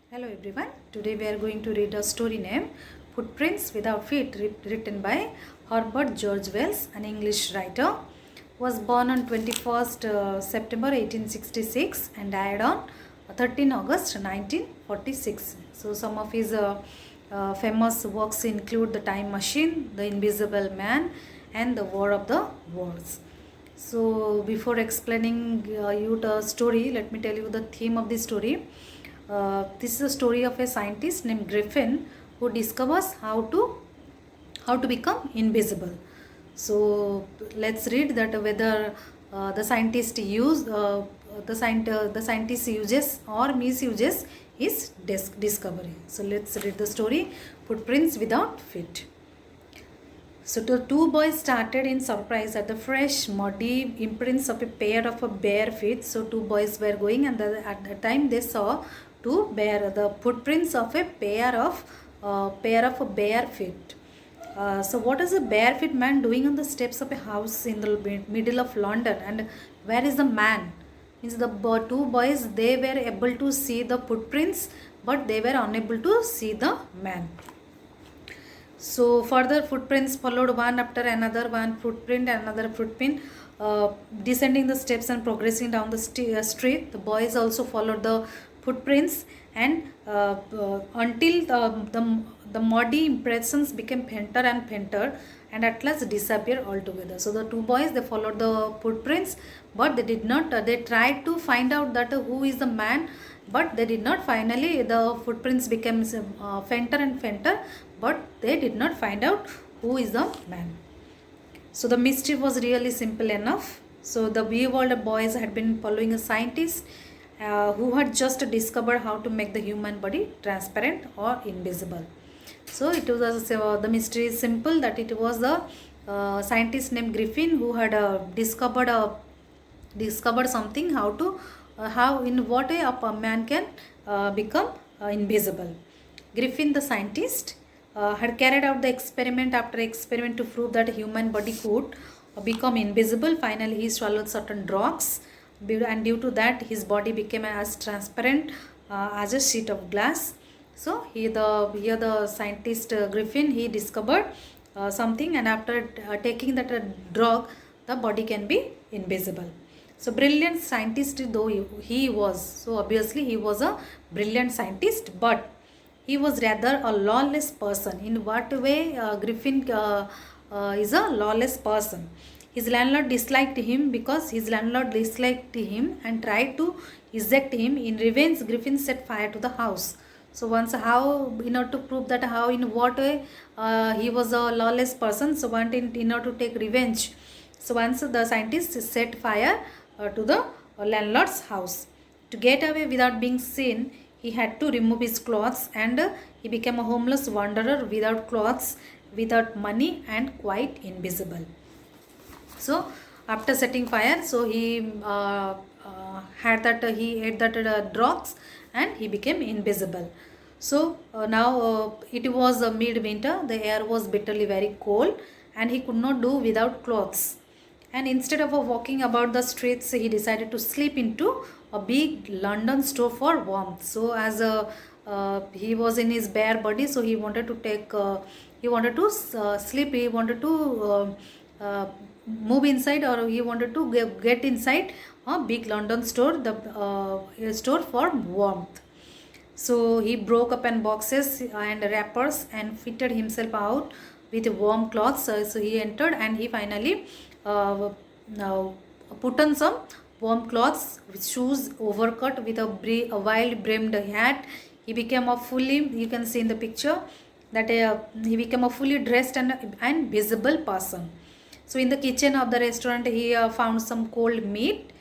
Hello everyone. Today we are going to read a story named Footprints Without Feet written by Herbert George Wells, an English writer. Was born on 21st September 1866 and died on 13 August 1946. So some of his famous works include The Time Machine, The Invisible Man and The War of the Worlds. So before explaining you the story, let me tell you the theme of the story. This is a story of a scientist named Griffin who discovers how to become invisible. So let's read that whether the scientist the scientist uses or misuses his discovery. So let's read the story. Footprints Without Feet. So the two boys started in surprise at the fresh, muddy imprints of a pair of bare feet. So two boys were going, and at the time they saw the footprints of a pair of bare feet. So what is a barefoot man doing on the steps of a house in the middle of London? And where is the man? Means the two boys, they were able to see the footprints, but they were unable to see the man. So further footprints followed one after another, one footprint, another footprint, descending the steps and progressing down the street. The boys also followed the footprints and until the muddy impressions became fainter and fainter and at last disappeared altogether. So the two boys, they followed the footprints, but they did not, they tried to find out that who is the man, but they did not. Finally the footprints became fainter and fainter, but they did not find out who is the man. So the mystery was really simple enough. So the bewildered boys had been following a scientist who had just discovered how to make the human body transparent or invisible. So it was the mystery is simple, that it was the scientist named Griffin who had discovered something, how in what way a man can become invisible. Griffin the scientist had carried out the experiment after experiment to prove that a human body could become invisible. Finally he swallowed certain drugs, and due to that his body became as transparent as a sheet of glass. So here the scientist Griffin, he discovered something, and after taking that drug, the body can be invisible. So brilliant scientist though he was, so obviously he was a brilliant scientist, but he was rather a lawless person. In what way Griffin is a lawless person? His landlord disliked him and tried to eject him. In revenge, Griffin set fire to the house. So once, how, in order to prove that how, in what way he was a lawless person, so in order to take revenge, so once the scientist set fire to the landlord's house. To get away without being seen, he had to remove his clothes, and he became a homeless wanderer without clothes, without money, and quite invisible. So after setting fire, so he he ate that drugs, and he became invisible. So now it was midwinter, the air was bitterly very cold, and he could not do without clothes. And instead of walking about the streets, he decided to sleep into a big London store for warmth. So as he was in his bare body, so he wanted to sleep, he wanted to move inside, or he wanted to get inside a big London store, the store for warmth. So he broke open boxes and wrappers and fitted himself out with warm cloths. So he entered, and he finally put on some warm clothes with shoes, overcoat with a wild brimmed hat. He became a fully, you can see in the picture that he became a fully dressed and visible person. So in the kitchen of the restaurant, he found some cold meat.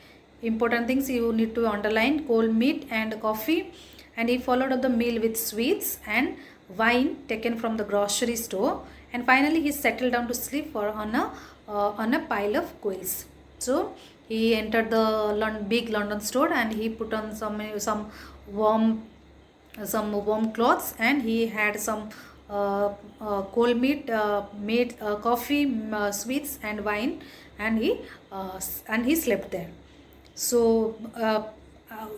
Important things you need to underline: cold meat and coffee. And he followed up the meal with sweets and wine taken from the grocery store. And finally he settled down to sleep on a pile of quills. So he entered the big London store, and he put on some warm clothes, and he had some cold meat, coffee, sweets and wine, and he slept there. So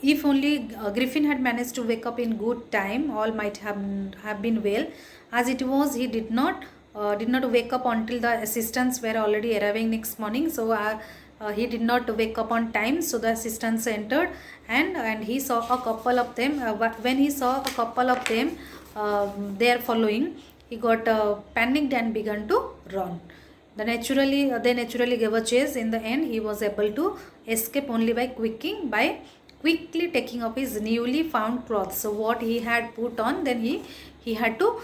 if only Griffin had managed to wake up in good time, all might have been well. As it was, he did not wake up until the assistants were already arriving next morning. So he did not wake up on time. So the assistants entered, and he saw a couple of them. When he saw a couple of them there following, he got panicked and began to run. They naturally gave a chase. In the end, he was able to escape only by quickly taking off his newly found clothes. So what he had put on, then he had to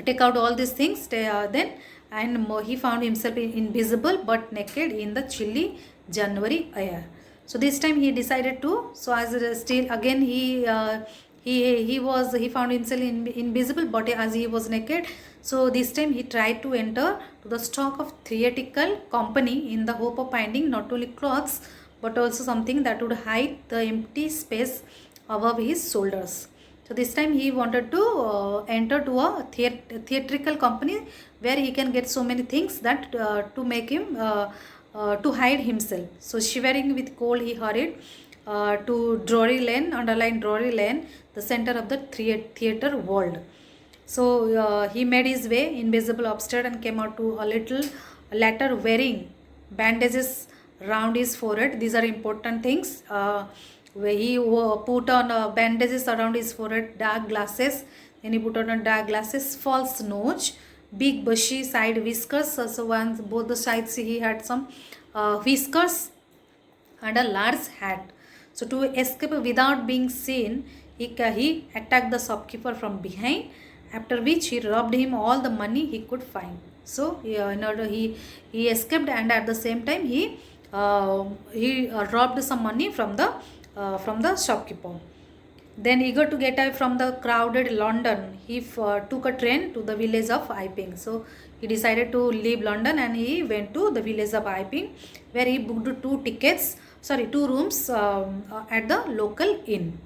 take out all these things. Then and he found himself invisible but naked in the chilly January air. So this time he decided to. So as still again he found himself invisible, but as he was naked, so this time he tried to enter to the stock of theatrical company in the hope of finding not only clothes but also something that would hide the empty space above his shoulders. So this time he wanted to enter to a theatrical company where he can get so many things that to make him to hide himself. So shivering with cold, he hurried to Drury Lane, underlined Drury Lane, the center of the theater world. So he made his way invisible upstairs and came out to a little latter wearing bandages round his forehead. These are important things. Where he put on bandages around his forehead, dark glasses. Then he put on a dark glasses, false nose, big bushy side whiskers. So once both the sides he had some whiskers and a large hat. So to escape without being seen, he attacked the shopkeeper from behind, after which he robbed him all the money he could find. So in order he escaped, and at the same time he robbed some money from the shopkeeper. Then eager to get away from the crowded London, he took a train to the village of Iping. So he decided to leave London and he went to the village of Iping, where he booked two rooms at the local inn.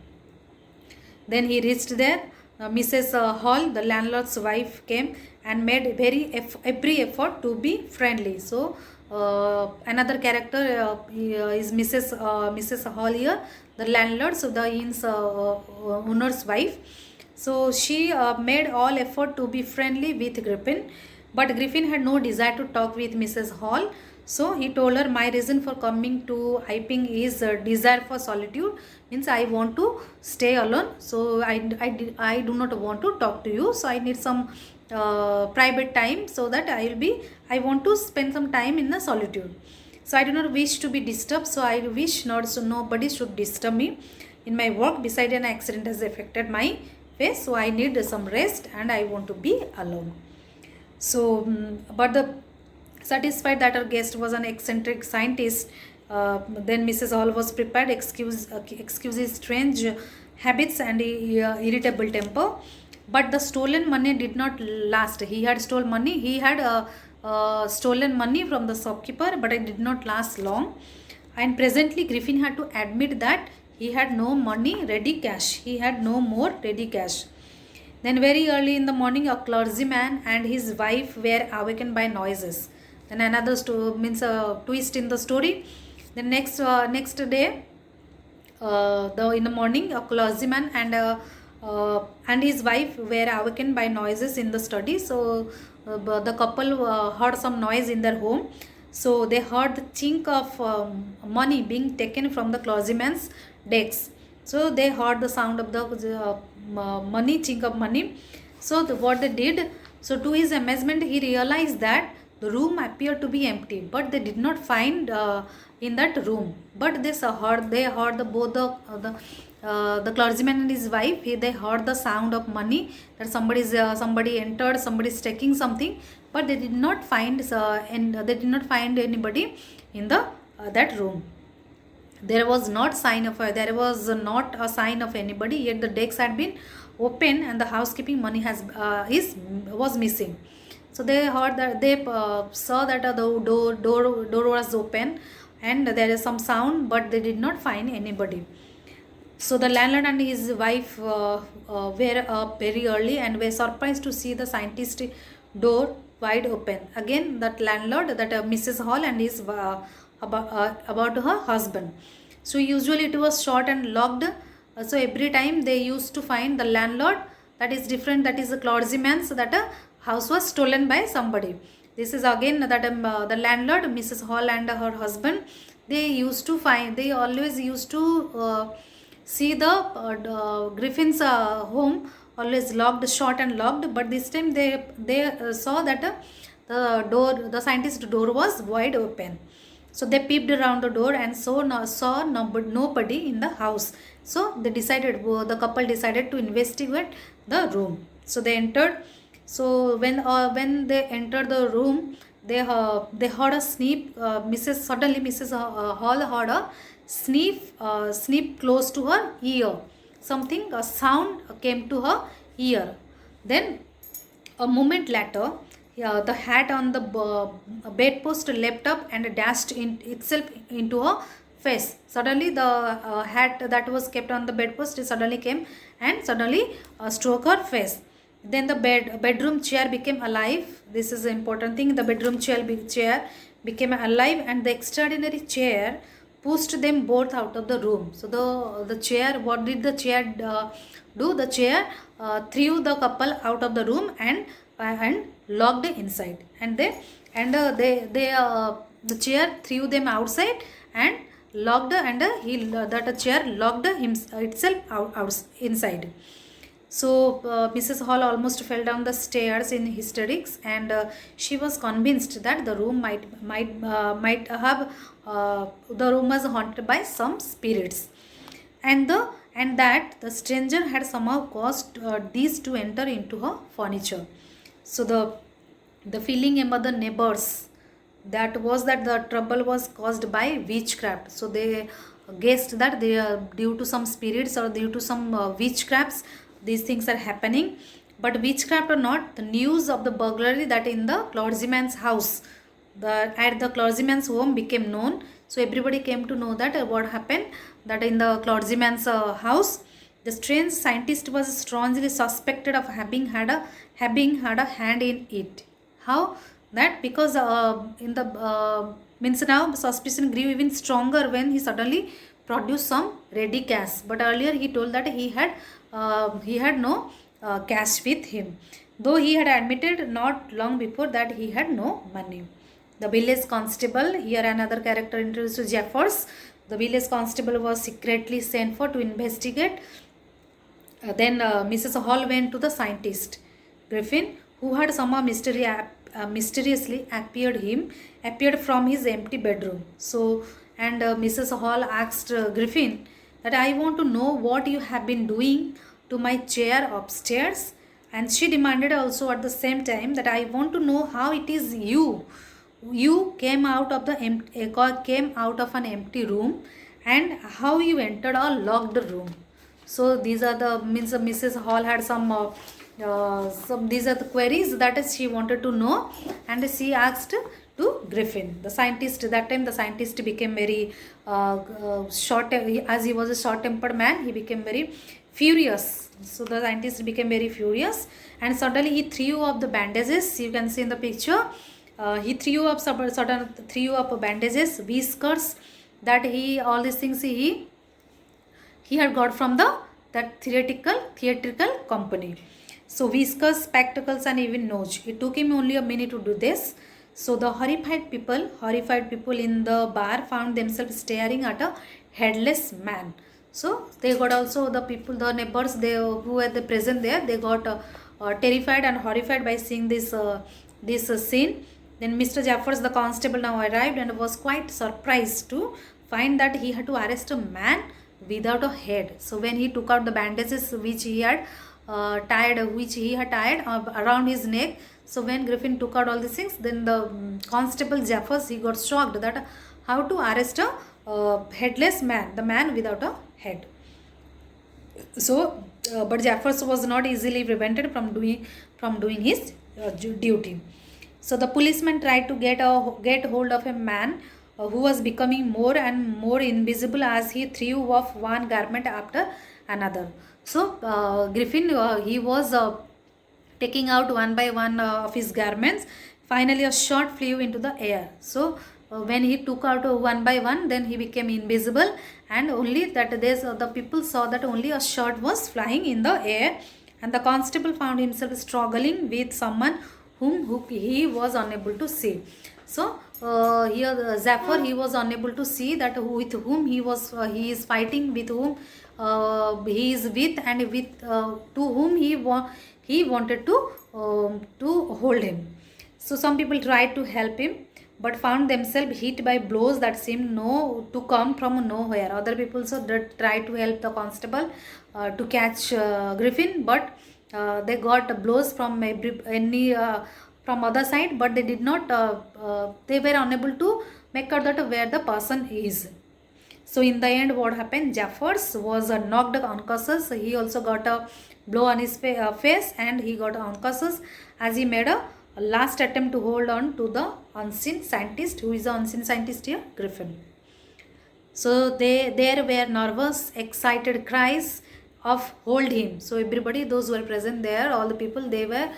Then he reached there. Mrs. Hall, the landlord's wife, came and made every effort to be friendly. So another character is Mrs. Hall here, the landlord, so the inn's owner's wife. So she made all effort to be friendly with Griffin, but Griffin had no desire to talk with Mrs. Hall. So he told her, my reason for coming to Iping is desire for solitude, means I want to stay alone. So I do not want to talk to you. So I need some private time, so that I want to spend some time in the solitude. So I do not wish to be disturbed. So I wish not, so nobody should disturb me in my work. Beside, an accident has affected my face. So I need some rest and I want to be alone. So but the satisfied that her guest was an eccentric scientist, then Mrs. Hall was prepared to excuse his strange habits and irritable temper. But the stolen money did not last. He had stolen money. He had stolen money from the shopkeeper, but it did not last long. And presently, Griffin had to admit that he had no money ready cash. He had no more ready cash. Then very early in the morning, a clergyman and his wife were awakened by noises. Then another twist in the story. The next day, in the morning, a clergyman and his wife were awakened by noises in the study. So the couple heard some noise in their home. So they heard the chink of money being taken from the clergyman's desk. So they heard the sound of the chink of money. So what they did, so to his amazement, he realized that the room appeared to be empty, but they did not find in that room. But they heard both the clergyman and his wife. They heard the sound of money, that somebody entered, somebody is taking something, but they did not find anybody in that room. There was not a sign of anybody. Yet the decks had been open and the housekeeping money was missing. So they heard that saw that the door was open and there is some sound, but they did not find anybody. So the landlord and his wife were up very early and were surprised to see the scientist door wide open. Again, that landlord, that Mrs. Hall and his about her husband. So usually it was shot and locked. So every time they used to find the landlord, that is different, that is a clergyman, so that a house was stolen by somebody. This is again that the landlord, Mrs. Hall, and her husband, they used to find, they always used to see the Griffin's home always locked, shot and locked, but this time they saw that the scientist door was wide open. So they peeped around the door and saw nobody in the house. So they decided, the couple decided to investigate the room. So they entered. So when they entered the room, they heard a sneap. Mrs. Hall heard a sneap close to her ear. Something, a sound came to her ear. Then a moment later, the hat on the bedpost leapt up and dashed itself into her face. Suddenly, the hat that was kept on the bedpost suddenly came and suddenly struck her face. Then the bedroom chair became alive. This is the important thing. The bedroom chair became alive, and the extraordinary chair pushed them both out of the room. So the chair, what did the chair do? The chair threw the couple out of the room and locked inside. And the chair threw them outside and locked, and that chair locked itself out inside. So Mrs. Hall almost fell down the stairs in hysterics, and she was convinced that the room might have the room was haunted by some spirits, and that the stranger had somehow caused these to enter into her furniture. So the feeling among the neighbors, that was that the trouble was caused by witchcraft. So they guessed that they are due to some spirits or due to some witchcrafts, these things are happening. But witchcraft or not, the news of the burglary that in the clergyman's house, at the clergyman's home, became known. So everybody came to know that what happened, that in the clergyman's house, the strange scientist was strongly suspected of having had a hand in it. How? That because in the means now suspicion grew even stronger when he suddenly produced some ready cash. But earlier he told that he had no cash with him, though he had admitted not long before that he had no money. The village constable, here another character introduced to Jeffers. The village constable was secretly sent for to investigate. Then Mrs. Hall went to the scientist Griffin, who had somehow mysteriously appeared from his empty bedroom. So, and Mrs. Hall asked Griffin that, I want to know what you have been doing to my chair upstairs. And she demanded also at the same time that, I want to know how it is you came out of an empty room, and how you entered a locked room. So these are the Mrs. Hall had some these are the queries that she wanted to know, and she asked to Griffin. The scientist, that time the scientist became very short, as he was a short-tempered man, he became very furious. So the scientist became very furious, and suddenly he threw up the bandages. You can see in the picture, he threw up bandages, whiskers, that all these things he had got from that theatrical company. So whiskers, spectacles, and even nose. It took him only a minute to do this. So the horrified people in the bar found themselves staring at a headless man. So they got also the neighbors, who were present there, they got terrified and horrified by seeing this scene. Then Mr. Jeffers, the constable, now arrived and was quite surprised to find that he had to arrest a man without a head. So when he took out the bandages which he had tied around his neck, so when Griffin took out all these things, then the constable Jeffers, he got shocked that how to arrest a headless man, the man without a head. So but Jeffers was not easily prevented from doing his duty. So the policeman tried to get hold of a man who was becoming more and more invisible as he threw off one garment after another. So Griffin, he was taking out one by one of his garments. Finally, a shot flew into the air. So when he took out one by one, then he became invisible, and only that the people saw that only a shirt was flying in the air, and the constable found himself struggling with someone who he was unable to see. So here Zephyr, he was unable to see that with whom he is fighting, with whom he is with, and with to whom he wanted to hold him. So some people tried to help him, but found themselves hit by blows that seemed to come from nowhere. Other people also tried to help the constable to catch Griffin, but they got blows from from other side, but they did not. They were unable to make out that where the person is. So in the end, what happened? Jeffers was knocked unconscious. He also got a blow on his face, and he got unconscious as he made a last attempt to hold on to the unseen scientist. Who is the unseen scientist here? Griffin. So there were nervous, excited cries of hold him. So everybody, those who were present there, all the people, they were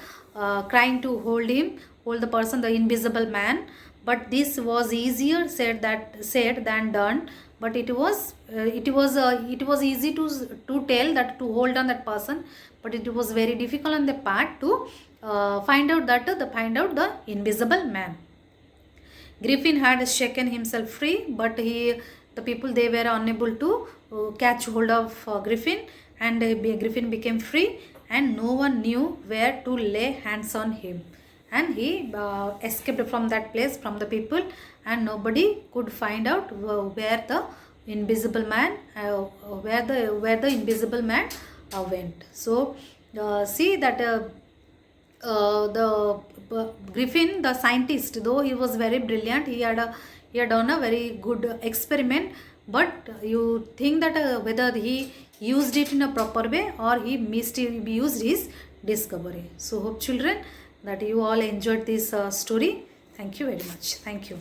crying to hold him, hold the person, the invisible man. But this was easier said than done. But it was easy to tell that to hold on that person, but it was very difficult on the part to find out the invisible man. Griffin had shaken himself free, but the people, they were unable to catch hold of Griffin, and Griffin became free, and no one knew where to lay hands on him, and he escaped from that place, from the people, and nobody could find out where the invisible man went. So see that the Griffin, the scientist, though he was very brilliant, he had done a very good experiment, but you think that whether he used it in a proper way or he misused his discovery. So hope children that you all enjoyed this story. Thank you very much. Thank you.